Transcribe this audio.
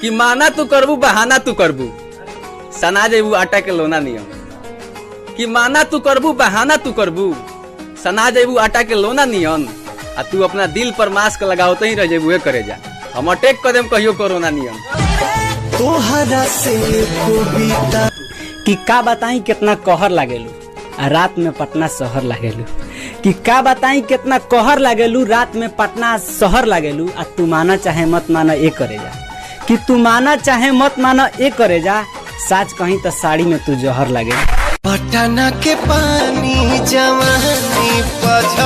कि माना तू करबू बहाना तू करबू सना जेबू आटा के लोना नियम। कि माना तू करबू बहाना तू करबू सना जेबू आटा के लोना नियन। आ तू अपना दिल पर मास्क लगाओ ही रह जेबू करे जा हम अटैक कर देम कहियो कोरोना नियम। तोहरा से कि का बताई कितना कहर लागेलू रात में पटना शहर लागेलू। कि का बताई कितना कहर लागेलू रात में पटना शहर लागेलू। आ तू माना चाहे मत माना ए करे जा। कि तू माना चाहे मत माना ए करे जा साच कहीं तो साड़ी में तू जहर लागे। पटना के पानी जवानी